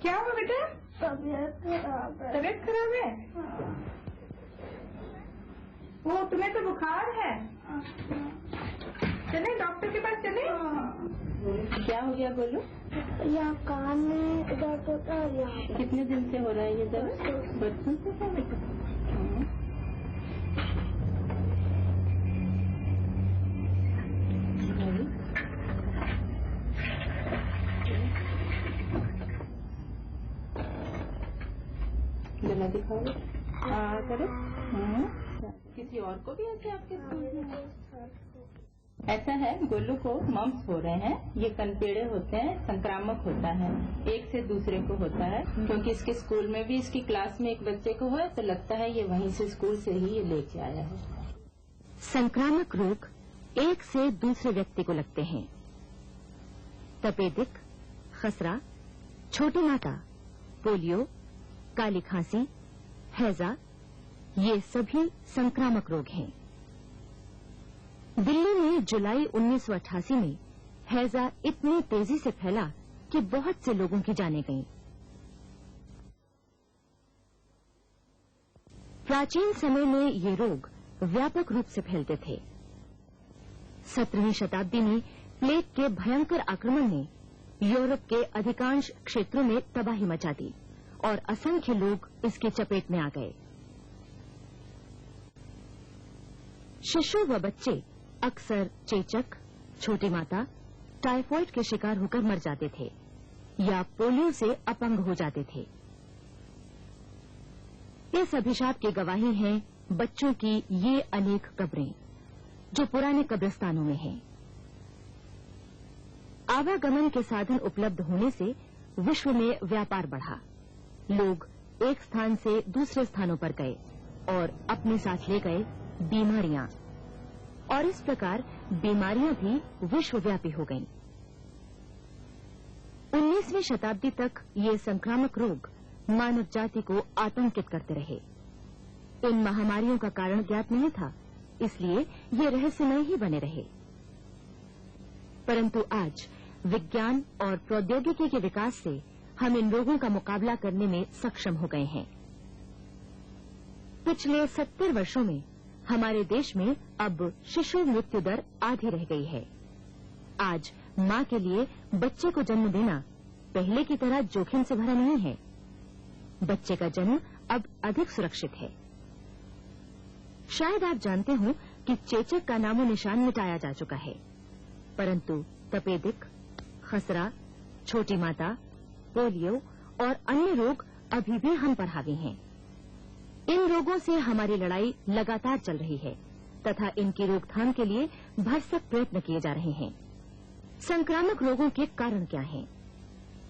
क्या हुआ बेटा? तबीयत खराब है। तबीयत खराब है? वो तुम्हें तो बुखार है। चले डॉक्टर के पास चले? क्या हो गया बोलो? यहाँ कान में दर्द होता है। कितने दिन से हो रहा है ये दर्द? बचपन से है बेटा? गला दिखाओ। करो। किसी और को भी ऐसे आपके स्कूल में? ऐसा है, गोलू को मम्स हो रहे हैं। ये कनपेड़े होते हैं, संक्रामक होता है, एक से दूसरे को होता है। क्योंकि इसके स्कूल में भी इसकी क्लास में एक बच्चे को हुआ, तो लगता है ये वहीं से स्कूल से ही ये लेके आया है। संक्रामक रोग एक से दूसरे व्यक्ति को लगते हैं। तपेदिक, खसरा, छोटी माता, पोलियो, काली खांसी, हैजा, ये सभी संक्रामक रोग हैं। दिल्ली में जुलाई 1988 में हैजा इतनी तेजी से फैला कि बहुत से लोगों की जानें गईं। प्राचीन समय में ये रोग व्यापक रूप से फैलते थे। 17वीं शताब्दी में प्लेग के भयंकर आक्रमण ने यूरोप के अधिकांश क्षेत्रों में तबाही मचा दी और असंख्य लोग इसकी चपेट में आ गए। शिशु व बच्चे अक्सर चेचक, छोटी माता, टाइफाइड के शिकार होकर मर जाते थे या पोलियो से अपंग हो जाते थे। इस अभिशाप की गवाही हैं बच्चों की ये अनेक कब्रें जो पुराने कब्रिस्तानों में हैं। आवागमन के साधन उपलब्ध होने से विश्व में व्यापार बढ़ा। लोग एक स्थान से दूसरे स्थानों पर गए और अपने साथ ले गए बीमारियां, और इस प्रकार बीमारियां भी विश्वव्यापी हो गईं। 19वीं शताब्दी तक ये संक्रामक रोग मानव जाति को आतंकित करते रहे। इन महामारियों का कारण ज्ञात नहीं था, इसलिए ये रहस्यमय ही बने रहे। परंतु आज विज्ञान और प्रौद्योगिकी के विकास से हम इन रोगों का मुकाबला करने में सक्षम हो गए हैं। पिछले 70 वर्षों में हमारे देश में अब शिशु मृत्यु दर आधी रह गई है। आज मां के लिए बच्चे को जन्म देना पहले की तरह जोखिम से भरा नहीं है। बच्चे का जन्म अब अधिक सुरक्षित है। शायद आप जानते हो कि चेचक का नामो निशान मिटाया जा चुका है, परंतु तपेदिक, खसरा, छोटी माता, पोलियो और अन्य रोग अभी भी हम पर हावी हैं। इन रोगों से हमारी लड़ाई लगातार चल रही है तथा इनकी रोकथाम के लिए भरसक प्रयत्न किए जा रहे हैं। संक्रामक रोगों के कारण क्या हैं?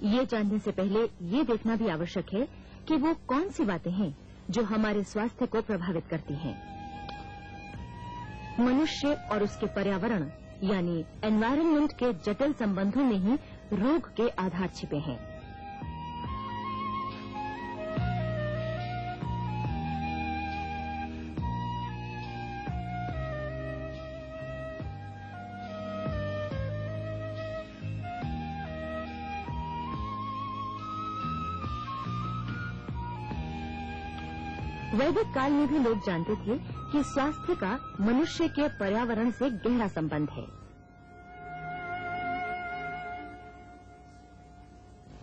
ये जानने से पहले ये देखना भी आवश्यक है कि वो कौन सी बातें हैं जो हमारे स्वास्थ्य को प्रभावित करती हैं। मनुष्य और उसके पर्यावरण यानी एनवायरनमेंट के जटिल संबंधों में ही रोग के आधार छिपे हैं। वैदिक काल में भी लोग जानते थे कि स्वास्थ्य का मनुष्य के पर्यावरण से गहरा संबंध है।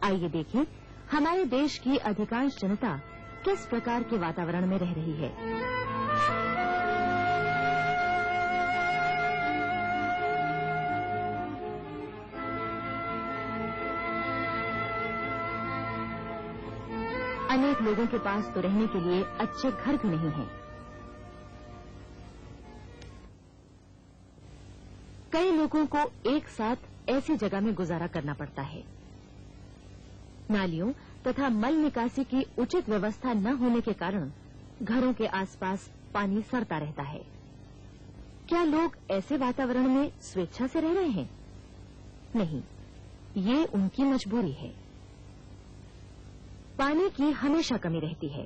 आइए देखें हमारे देश की अधिकांश जनता किस प्रकार के वातावरण में रह रही है। अनेक लोगों के पास तो रहने के लिए अच्छे घर भी नहीं हैं। कई लोगों को एक साथ ऐसी जगह में गुजारा करना पड़ता है। नालियों तथा मल निकासी की उचित व्यवस्था न होने के कारण घरों के आसपास पानी सड़ता रहता है। क्या लोग ऐसे वातावरण में स्वेच्छा से रह रहे हैं? नहीं, ये उनकी मजबूरी है। पानी की हमेशा कमी रहती है।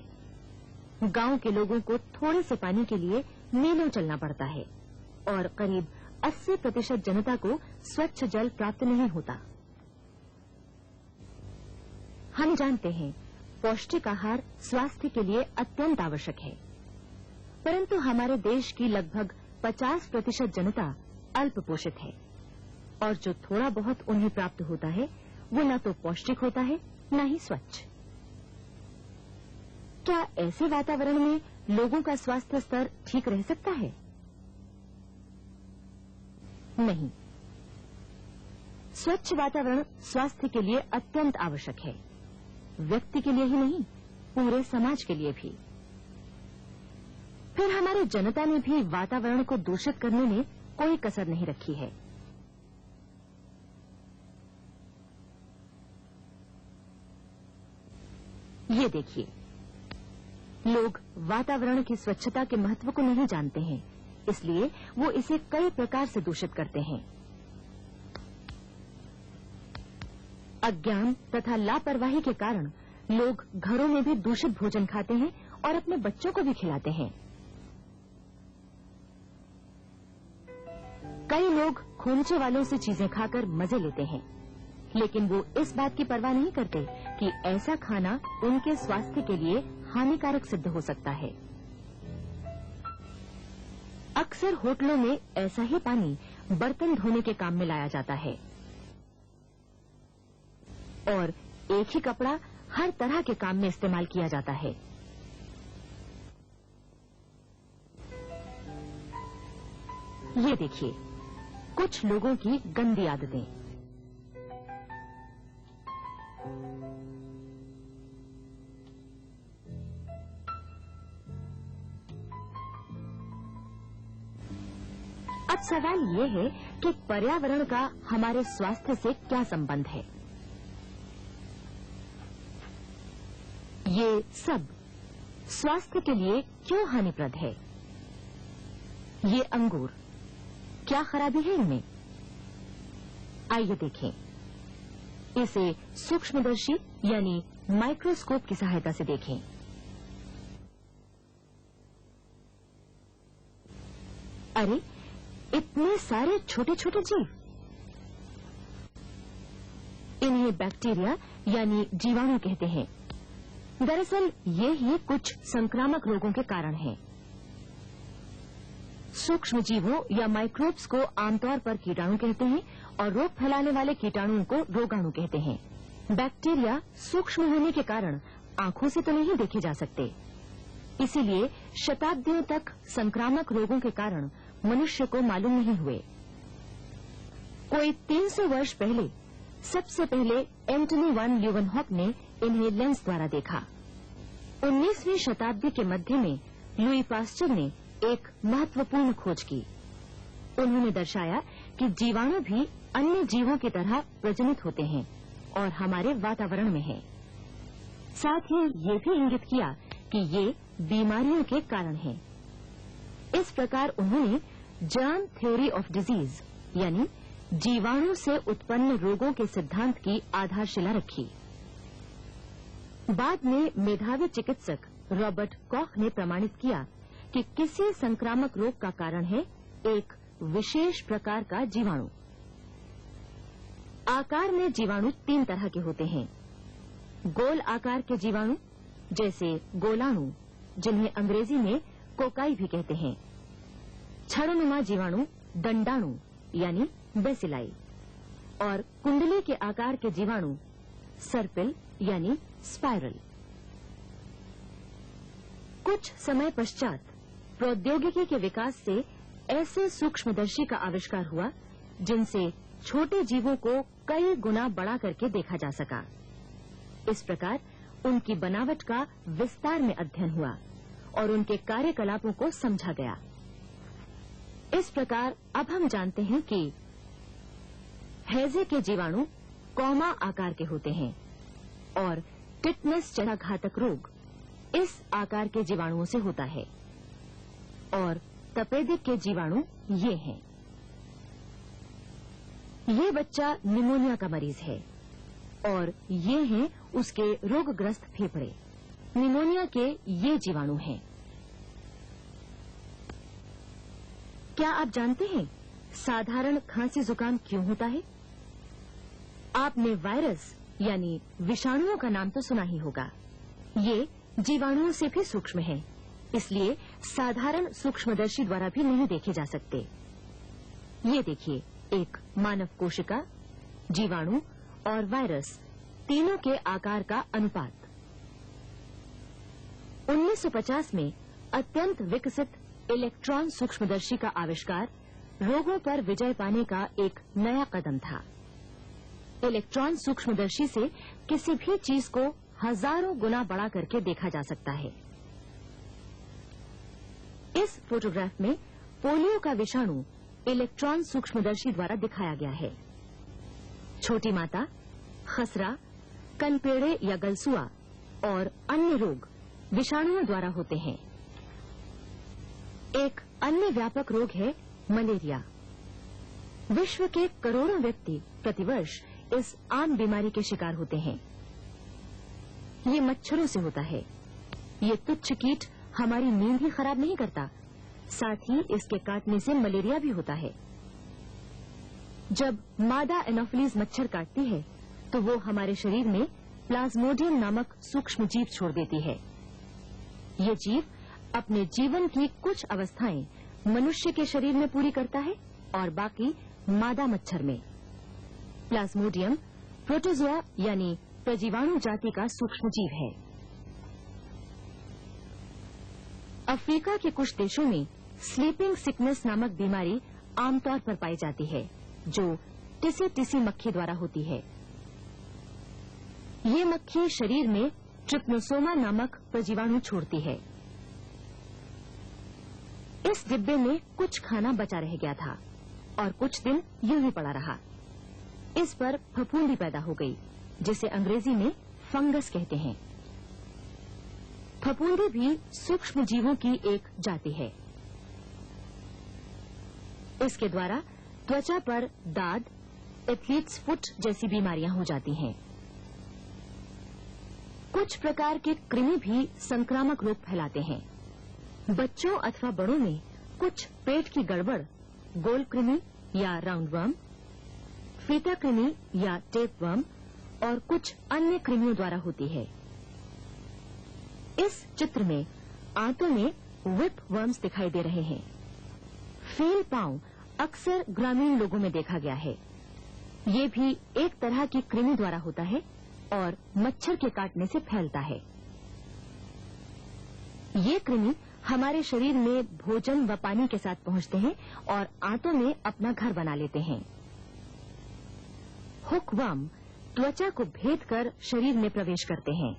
गांव के लोगों को थोड़े से पानी के लिए मीलों चलना पड़ता है और करीब 80% जनता को स्वच्छ जल प्राप्त नहीं होता। हम जानते हैं पौष्टिक आहार स्वास्थ्य के लिए अत्यंत आवश्यक है, परंतु हमारे देश की लगभग 50% जनता अल्प पोषित है और जो थोड़ा बहुत उन्हें प्राप्त होता है वो न तो पौष्टिक होता है न ही स्वच्छ। क्या ऐसे वातावरण में लोगों का स्वास्थ्य स्तर ठीक रह सकता है? नहीं। स्वच्छ वातावरण स्वास्थ्य के लिए अत्यंत आवश्यक है, व्यक्ति के लिए ही नहीं, पूरे समाज के लिए भी। फिर हमारी जनता ने भी वातावरण को दूषित करने में कोई कसर नहीं रखी है। ये देखिए, लोग वातावरण की स्वच्छता के महत्व को नहीं जानते हैं, इसलिए वो इसे कई प्रकार से दूषित करते हैं। अज्ञान तथा लापरवाही के कारण लोग घरों में भी दूषित भोजन खाते हैं और अपने बच्चों को भी खिलाते हैं। कई लोग खोमचे वालों से चीजें खाकर मजे लेते हैं, लेकिन वो इस बात की परवाह नहीं करते कि ऐसा खाना उनके स्वास्थ्य के लिए हानिकारक सिद्ध हो सकता है। अक्सर होटलों में ऐसा ही पानी बर्तन धोने के काम में लाया जाता है और एक ही कपड़ा हर तरह के काम में इस्तेमाल किया जाता है। ये देखिए, कुछ लोगों की गंदी आदतें। अब सवाल ये है कि पर्यावरण का हमारे स्वास्थ्य से क्या संबंध है? ये सब स्वास्थ्य के लिए क्यों हानिप्रद है? ये अंगूर, क्या खराबी है इनमें? आइए देखें। इसे सूक्ष्मदर्शी यानी माइक्रोस्कोप की सहायता से देखें। अरे, इतने सारे छोटे छोटे जीव! इन्हें बैक्टीरिया यानी जीवाणु कहते हैं। दरअसल ये ही कुछ संक्रामक रोगों के कारण हैं। सूक्ष्म जीवों या माइक्रोब्स को आमतौर पर कीटाणु कहते हैं और रोग फैलाने वाले कीटाणुओं को रोगाणु कहते हैं। बैक्टीरिया सूक्ष्म होने के कारण आंखों से तो नहीं देखे जा सकते, इसीलिए शताब्दियों तक संक्रामक रोगों के कारण मनुष्य को मालूम नहीं हुए। कोई 300 वर्ष पहले सबसे पहले एंटनी वन ल्यूवेनहॉक ने इन्हें लेंस द्वारा देखा। 19वीं शताब्दी के मध्य में लुई पास्चर ने एक महत्वपूर्ण खोज की। उन्होंने दर्शाया कि जीवाणु भी अन्य जीवों की तरह प्रजनित होते हैं और हमारे वातावरण में है। साथ ही ये भी इंगित किया कि ये बीमारियों के कारण हैं। इस प्रकार उन्होंने जर्म थ्योरी ऑफ डिजीज यानी जीवाणु से उत्पन्न रोगों के सिद्धांत की आधारशिला रखी। बाद में मेधावी चिकित्सक रॉबर्ट कॉख ने प्रमाणित किया कि किसी संक्रामक रोग का कारण है एक विशेष प्रकार का जीवाणु। आकार में जीवाणु 3 तरह के होते हैं। गोल आकार के जीवाणु जैसे गोलाणु, जिन्हें अंग्रेजी में कोकाई भी कहते हैं। छड़नुमा जीवाणु दंडाणु यानी बेसिलाई, और कुंडली के आकार के जीवाणु सर्पिल यानी स्पाइरल। कुछ समय पश्चात प्रौद्योगिकी के विकास से ऐसे सूक्ष्मदर्शी का आविष्कार हुआ जिनसे छोटे जीवों को कई गुना बड़ा करके देखा जा सका। इस प्रकार उनकी बनावट का विस्तार में अध्ययन हुआ और उनके कार्यकलापों को समझा गया। इस प्रकार अब हम जानते हैं कि हैजे के जीवाणु कौमा आकार के होते हैं और टिटनेस जैसा घातक रोग इस आकार के जीवाणुओं से होता है, और तपेदिक के जीवाणु ये हैं। ये बच्चा निमोनिया का मरीज है और ये हैं उसके रोगग्रस्त फेफड़े। निमोनिया के ये जीवाणु हैं। क्या आप जानते हैं साधारण खांसी जुकाम क्यों होता है? आपने वायरस यानी विषाणुओं का नाम तो सुना ही होगा। ये जीवाणुओं से भी सूक्ष्म हैं, इसलिए साधारण सूक्ष्मदर्शी द्वारा भी नहीं देखे जा सकते। ये देखिए, एक मानव कोशिका, जीवाणु और वायरस तीनों के आकार का अनुपात। 1950 में अत्यंत विकसित इलेक्ट्रॉन सूक्ष्मदर्शी का आविष्कार रोगों पर विजय पाने का एक नया कदम था। इलेक्ट्रॉन सूक्ष्मदर्शी से किसी भी चीज को हजारों गुना बड़ा करके देखा जा सकता है। इस फोटोग्राफ में पोलियो का विषाणु इलेक्ट्रॉन सूक्ष्मदर्शी द्वारा दिखाया गया है। छोटी माता, खसरा, कनपेड़े या गलसुआ और अन्य रोग विषाणुओं द्वारा होते हैं। एक अन्य व्यापक रोग है मलेरिया। विश्व के करोड़ों व्यक्ति प्रतिवर्ष इस आम बीमारी के शिकार होते हैं। ये मच्छरों से होता है। ये तुच्छ कीट हमारी नींद ही खराब नहीं करता, साथ ही इसके काटने से मलेरिया भी होता है। जब मादा एनोफिलीज मच्छर काटती है तो वो हमारे शरीर में प्लाज्मोडियम नामक सूक्ष्म जीव छोड़ देती है। ये जीव अपने जीवन की कुछ अवस्थाएं मनुष्य के शरीर में पूरी करता है और बाकी मादा मच्छर में। प्लाज्मोडियम प्रोटोजोआ यानी प्रजीवाणु जाति का सूक्ष्म जीव है। अफ्रीका के कुछ देशों में स्लीपिंग सिकनेस नामक बीमारी आमतौर पर पाई जाती है, जो टिसी मक्खी द्वारा होती है। ये मक्खी शरीर में ट्रिप्नोसोमा नामक प्रजीवाणु छोड़ती है। इस डिब्बे में कुछ खाना बचा रह गया था और कुछ दिन यूं ही पड़ा रहा। इस पर फफूंदी पैदा हो गई, जिसे अंग्रेजी में फंगस कहते हैं। फफूंदी भी सूक्ष्म जीवों की एक जाति है। इसके द्वारा त्वचा पर दाद, एथलीट्स फुट जैसी बीमारियां हो जाती हैं। कुछ प्रकार के कृमि भी संक्रामक रोग फैलाते हैं। बच्चों अथवा बड़ों में कुछ पेट की गड़बड़ गोल कृमि या राउंडवर्म, फीता कृमि या टेपवर्म और कुछ अन्य कृमियों द्वारा होती है। इस चित्र में आंतों में विप वर्म्स दिखाई दे रहे हैं। फील पांव अक्सर ग्रामीण लोगों में देखा गया है। ये भी एक तरह की कृमि द्वारा होता है और मच्छर के काटने से फैलता है। ये कृमि हमारे शरीर में भोजन व पानी के साथ पहुंचते हैं और आंतों में अपना घर बना लेते हैं। हुकवर्म त्वचा को भेद कर शरीर में प्रवेश करते हैं।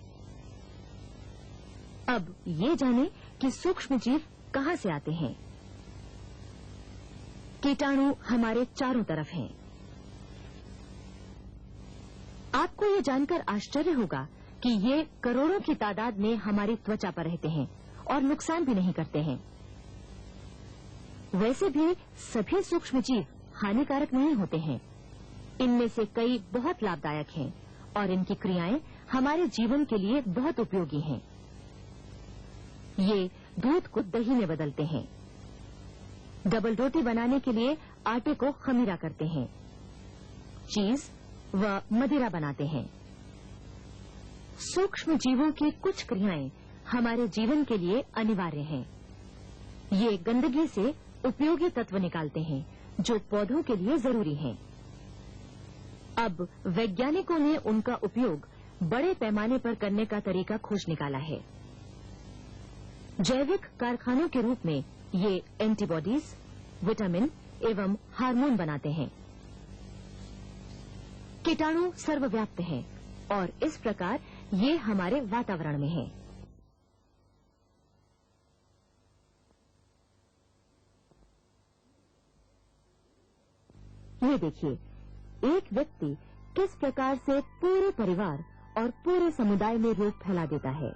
अब ये जाने कि सूक्ष्म जीव कहां से आते हैं। कीटाणु हमारे चारों तरफ हैं। आपको ये जानकर आश्चर्य होगा कि ये करोड़ों की तादाद में हमारी त्वचा पर रहते हैं और नुकसान भी नहीं करते हैं। वैसे भी सभी सूक्ष्म जीव हानिकारक नहीं होते हैं। इनमें से कई बहुत लाभदायक हैं और इनकी क्रियाएं हमारे जीवन के लिए बहुत उपयोगी हैं। ये दूध को दही में बदलते हैं, डबल रोटी बनाने के लिए आटे को खमीरा करते हैं, चीज व मदिरा बनाते हैं। सूक्ष्म जीवों की कुछ क्रियाएं हमारे जीवन के लिए अनिवार्य हैं। ये गंदगी से उपयोगी तत्व निकालते हैं जो पौधों के लिए जरूरी हैं। अब वैज्ञानिकों ने उनका उपयोग बड़े पैमाने पर करने का तरीका खोज निकाला है। जैविक कारखानों के रूप में ये एंटीबॉडीज, विटामिन एवं हार्मोन बनाते हैं। कीटाणु सर्वव्याप्त हैं और इस प्रकार ये हमारे वातावरण में हैं। ये देखिए, एक व्यक्ति किस प्रकार से पूरे परिवार और पूरे समुदाय में रोग फैला देता है।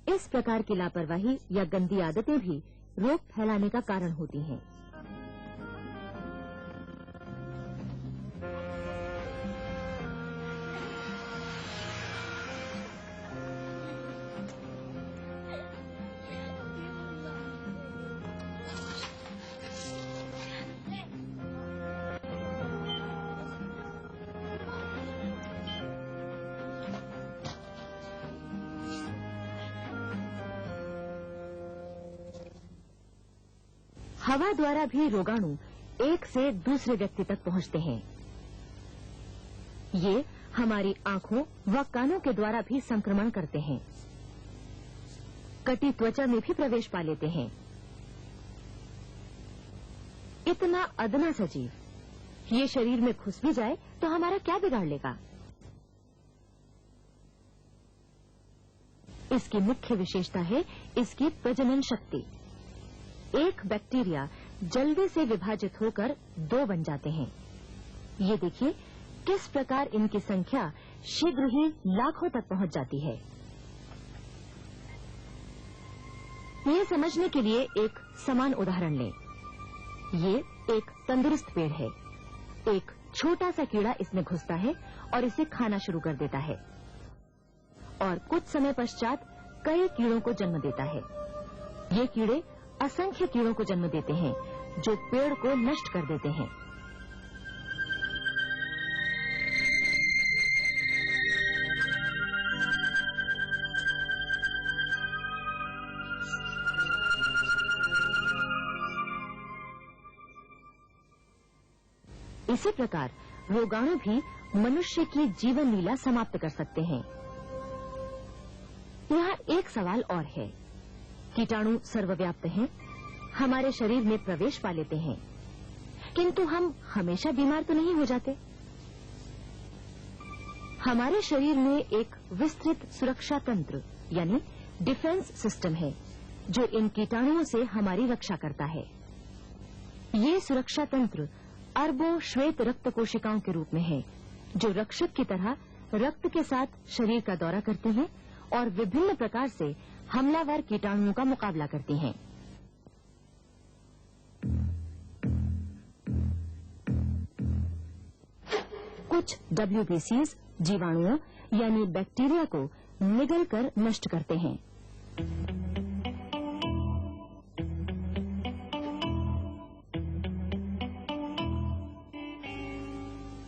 इस प्रकार की लापरवाही या गंदी आदतें भी रोग फैलाने का कारण होती हैं। हवा द्वारा भी रोगाणु एक से दूसरे व्यक्ति तक पहुंचते हैं। ये हमारी आंखों व कानों के द्वारा भी संक्रमण करते हैं। कटी त्वचा में भी प्रवेश पा लेते हैं। इतना अदना सजीव ये शरीर में घुस भी जाए तो हमारा क्या बिगाड़ लेगा? इसकी मुख्य विशेषता है इसकी प्रजनन शक्ति। एक बैक्टीरिया जल्दी से विभाजित होकर 2 बन जाते हैं। ये देखिए किस प्रकार इनकी संख्या शीघ्र ही लाखों तक पहुंच जाती है। यह समझने के लिए एक समान उदाहरण लें। ये एक तंदुरुस्त पेड़ है। एक छोटा सा कीड़ा इसमें घुसता है और इसे खाना शुरू कर देता है और कुछ समय पश्चात कई कीड़ों को जन्म देता है। ये कीड़े असंख्य कीड़ों को जन्म देते हैं जो पेड़ को नष्ट कर देते हैं। इसी प्रकार रोगाणु भी मनुष्य की जीवन लीला समाप्त कर सकते हैं। यहाँ एक सवाल और है। कीटाणु सर्वव्याप्त हैं, हमारे शरीर में प्रवेश पा लेते हैं, किंतु हम हमेशा बीमार तो नहीं हो जाते। हमारे शरीर में एक विस्तृत सुरक्षा तंत्र यानी डिफेंस सिस्टम है जो इन कीटाणुओं से हमारी रक्षा करता है। ये सुरक्षा तंत्र अरबों श्वेत रक्त कोशिकाओं के रूप में है जो रक्षक की तरह रक्त के साथ शरीर का दौरा करती हैं और विभिन्न प्रकार से हमलावर कीटाणुओं का मुकाबला करती हैं। कुछ WBCs जीवाणुओं यानी बैक्टीरिया को निगल कर नष्ट करते हैं।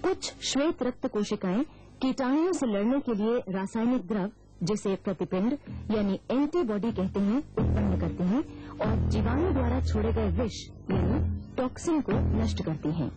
कुछ श्वेत रक्त कोशिकाएं कीटाणुओं से लड़ने के लिए रासायनिक द्रव जिसे प्रतिपिंड यानी एंटीबॉडी कहते हैं उत्पन्न करती हैं और जीवाणु द्वारा छोड़े गए विष यानी टॉक्सिन को नष्ट करती हैं।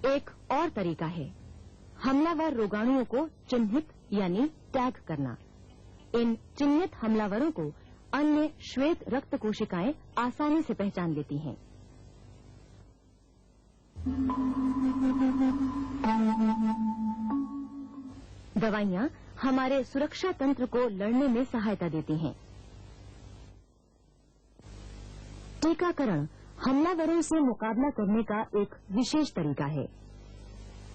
एक और तरीका है हमलावर रोगाणुओं को चिन्हित यानी टैग करना। इन चिन्हित हमलावरों को अन्य श्वेत रक्त कोशिकाएं आसानी से पहचान लेती हैं। दवाइयां हमारे सुरक्षा तंत्र को लड़ने में सहायता देती हैं। टीकाकरण हमलावरों से मुकाबला करने का एक विशेष तरीका है।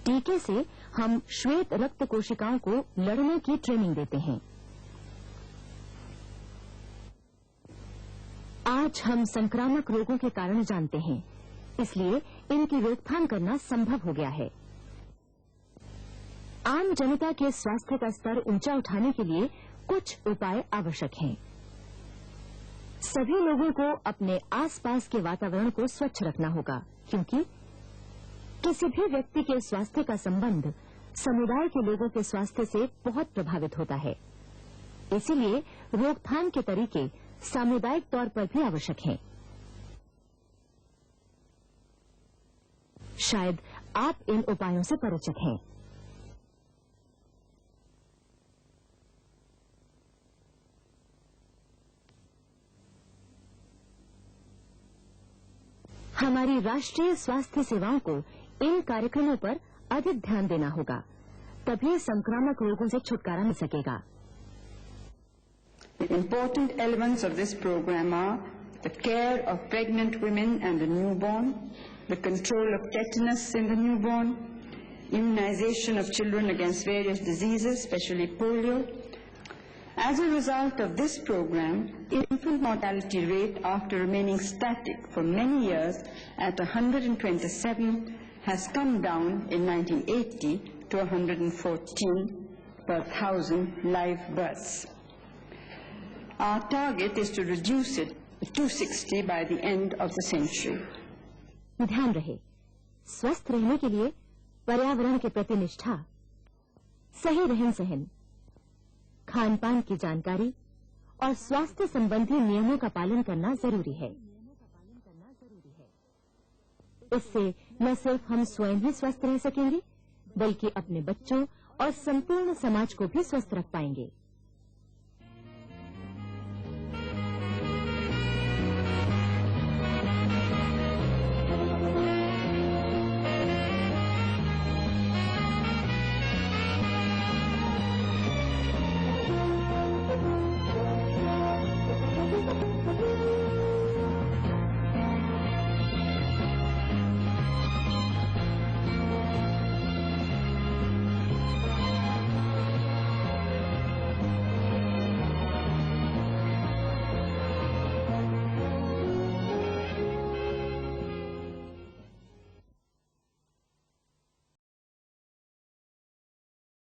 टीके से हम श्वेत रक्त कोशिकाओं को लड़ने की ट्रेनिंग देते हैं। आज हम संक्रामक रोगों के कारण जानते हैं, इसलिए इनकी रोकथाम करना संभव हो गया है। आम जनता के स्वास्थ्य का स्तर ऊंचा उठाने के लिए कुछ उपाय आवश्यक हैं। सभी लोगों को अपने आसपास के वातावरण को स्वच्छ रखना होगा, क्योंकि किसी भी व्यक्ति के स्वास्थ्य का संबंध समुदाय के लोगों के स्वास्थ्य से बहुत प्रभावित होता है। इसीलिए रोकथाम के तरीके सामुदायिक तौर पर भी आवश्यक हैं। शायद आप इन उपायों से परिचित हैं। हमारी राष्ट्रीय स्वास्थ्य सेवाओं को इन कार्यक्रमों पर अधिक ध्यान देना होगा, तभी संक्रामक रोगों से छुटकारा मिल सकेगा। Important elements of this program are the care of pregnant women and the newborn, the control of tetanus in the newborn, immunization of children against various diseases, especially polio. As a result of this program, infant mortality rate, after remaining static for many years at 127, has come down in 1980 to 114 per 1,000 live births. Our target is to reduce it to 260 by the end of the century. ध्यान रहे, स्वस्थ रहने के लिए पर्यावरण के प्रति निष्ठा, सही रहन सहन, खान पान की जानकारी और स्वास्थ्य संबंधी नियमों का पालन करना जरूरी है। इससे न सिर्फ हम स्वयं ही स्वस्थ रह सकेंगे, बल्कि अपने बच्चों और संपूर्ण समाज को भी स्वस्थ रख पाएंगे।